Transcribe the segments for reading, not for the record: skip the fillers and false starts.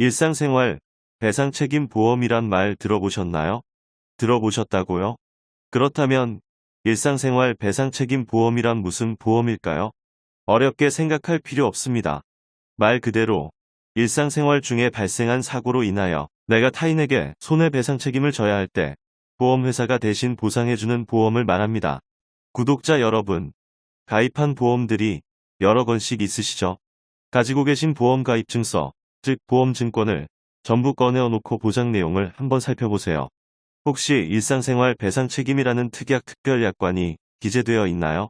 일상생활 배상책임보험이란 말 들어보셨나요? 들어보셨다고요? 그렇다면 일상생활 배상책임보험이란 무슨 보험일까요? 어렵게 생각할 필요 없습니다. 말 그대로 일상생활 중에 발생한 사고로 인하여 내가 타인에게 손해배상 책임을 져야 할 때 보험회사가 대신 보상해주는 보험을 말합니다. 구독자 여러분, 가입한 보험들이 여러 건씩 있으시죠? 가지고 계신 보험 가입증서, 즉 보험증권을 전부 꺼내어놓고 보장 내용을 한번 살펴보세요. 혹시 일상생활 배상책임이라는 특약 특별약관이 기재되어 있나요?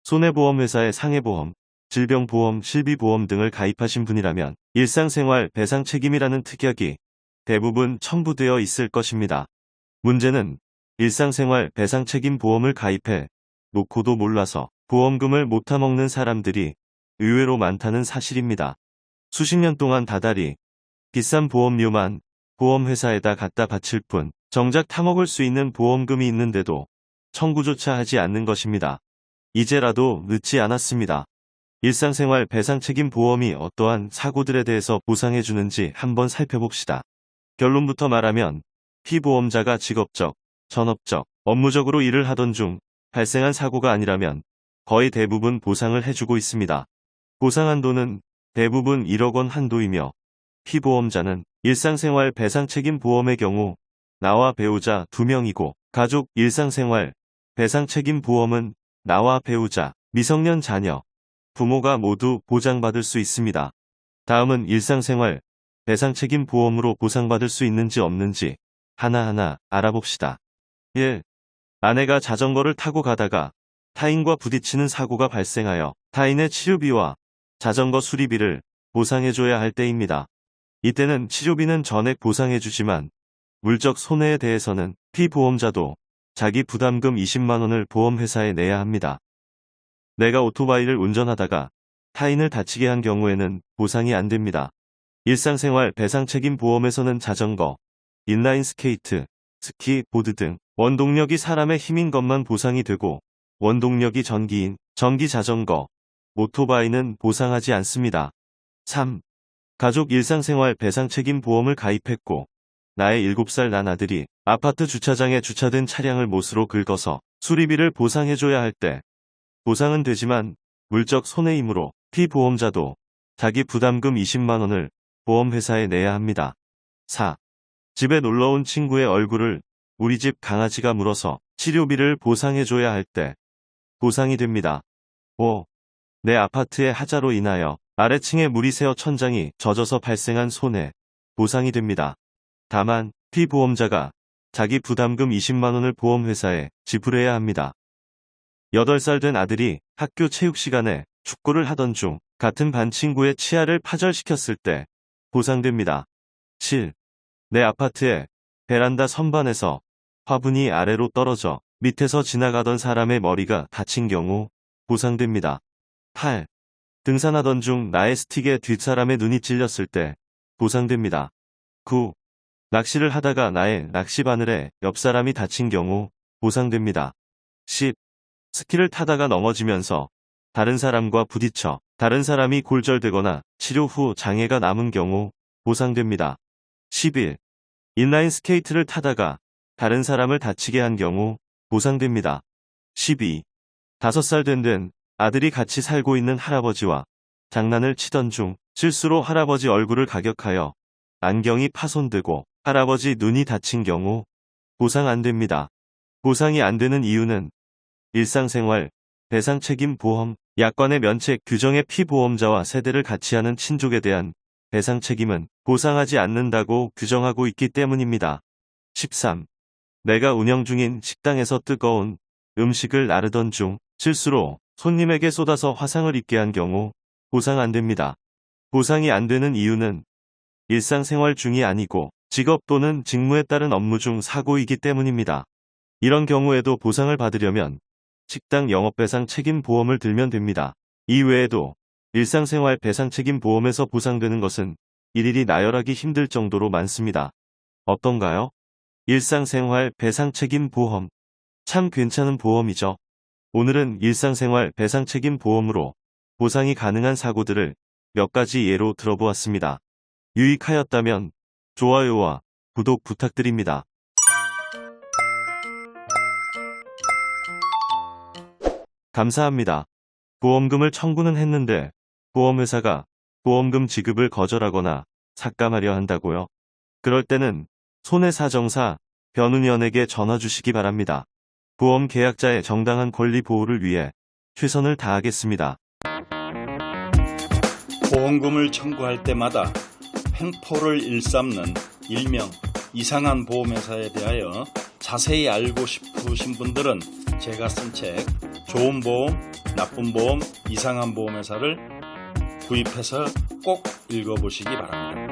손해보험회사의 상해보험, 질병보험, 실비보험 등을 가입하신 분이라면 일상생활 배상책임이라는 특약이 대부분 첨부되어 있을 것입니다. 문제는 일상생활 배상책임보험을 가입해 놓고도 몰라서 보험금을 못 타먹는 사람들이 의외로 많다는 사실입니다. 수십 년 동안 다달이 비싼 보험료만 보험회사에다 갖다 바칠 뿐 정작 타먹을 수 있는 보험금이 있는데도 청구조차 하지 않는 것입니다. 이제라도 늦지 않았습니다. 일상생활 배상책임보험이 어떠한 사고들에 대해서 보상해주는지 한번 살펴봅시다. 결론부터 말하면 피보험자가 직업적, 전업적, 업무적으로 일을 하던 중 발생한 사고가 아니라면 거의 대부분 보상을 해주고 있습니다. 보상 한도는 대부분 1억 원 한도이며 피보험자는 일상생활 배상책임보험의 경우 나와 배우자 2명이고 가족 일상생활 배상책임보험은 나와 배우자, 미성년 자녀, 부모가 모두 보장받을 수 있습니다. 다음은 일상생활 배상책임보험으로 보상받을 수 있는지 없는지 하나하나 알아봅시다. 1. 아내가 자전거를 타고 가다가 타인과 부딪히는 사고가 발생하여 타인의 치료비와 자전거 수리비를 보상해줘야 할 때입니다. 이때는 치료비는 전액 보상해주지만 물적 손해에 대해서는 피보험자도 자기 부담금 20만 원을 보험회사에 내야 합니다. 내가 오토바이를 운전하다가 타인을 다치게 한 경우에는 보상이 안 됩니다. 일상생활 배상책임보험에서는 자전거, 인라인 스케이트, 스키, 보드 등 원동력이 사람의 힘인 것만 보상이 되고 원동력이 전기인 전기자전거, 오토바이는 보상하지 않습니다. 3. 가족 일상생활 배상책임보험을 가입했고 나의 7살 난 아들이 아파트 주차장에 주차된 차량을 못으로 긁어서 수리비를 보상해줘야 할 때 보상은 되지만 물적 손해이므로 피보험자도 자기 부담금 20만 원을 보험회사에 내야 합니다. 4. 집에 놀러온 친구의 얼굴을 우리 집 강아지가 물어서 치료비를 보상해줘야 할 때 보상이 됩니다. 5. 내 아파트의 하자로 인하여 아래층에 물이 새어 천장이 젖어서 발생한 손해, 보상이 됩니다. 다만 피보험자가 자기 부담금 20만 원을 보험회사에 지불해야 합니다. 8살 된 아들이 학교 체육 시간에 축구를 하던 중 같은 반 친구의 치아를 파절시켰을 때 보상됩니다. 7. 내 아파트의 베란다 선반에서 화분이 아래로 떨어져 밑에서 지나가던 사람의 머리가 다친 경우 보상됩니다. 8. 등산하던 중 나의 스틱에 뒷사람의 눈이 찔렸을 때 보상됩니다. 9. 낚시를 하다가 나의 낚시바늘에 옆사람이 다친 경우 보상됩니다. 10. 스키를 타다가 넘어지면서 다른 사람과 부딪혀 다른 사람이 골절되거나 치료 후 장애가 남은 경우 보상됩니다. 11. 인라인 스케이트를 타다가 다른 사람을 다치게 한 경우 보상됩니다. 12. 5살 된 아들이 같이 살고 있는 할아버지와 장난을 치던 중 실수로 할아버지 얼굴을 가격하여 안경이 파손되고 할아버지 눈이 다친 경우 보상 안 됩니다. 보상이 안 되는 이유는 일상생활 배상책임보험 약관의 면책 규정의 피보험자와 세대를 같이 하는 친족에 대한 배상 책임은 보상하지 않는다고 규정하고 있기 때문입니다. 13. 내가 운영 중인 식당에서 뜨거운 음식을 나르던 중 실수로 손님에게 쏟아서 화상을 입게 한 경우 보상 안 됩니다. 보상이 안 되는 이유는 일상생활 중이 아니고 직업 또는 직무에 따른 업무 중 사고이기 때문입니다. 이런 경우에도 보상을 받으려면 식당 영업배상 책임보험을 들면 됩니다. 이 외에도 일상생활 배상책임보험에서 보상되는 것은 일일이 나열하기 힘들 정도로 많습니다. 어떤가요? 일상생활 배상책임보험. 참 괜찮은 보험이죠. 오늘은 일상생활 배상책임보험으로 보상이 가능한 사고들을 몇 가지 예로 들어보았습니다. 유익하였다면 좋아요와 구독 부탁드립니다. 감사합니다. 보험금을 청구는 했는데 보험회사가 보험금 지급을 거절하거나 삭감하려 한다고요? 그럴 때는 손해사정사 변운위원에게 전화 주시기 바랍니다. 보험 계약자의 정당한 권리 보호를 위해 최선을 다하겠습니다. 보험금을 청구할 때마다 횡포를 일삼는 일명 이상한 보험회사에 대하여 자세히 알고 싶으신 분들은 제가 쓴 책 좋은 보험, 나쁜 보험, 이상한 보험회사를 구입해서 꼭 읽어보시기 바랍니다.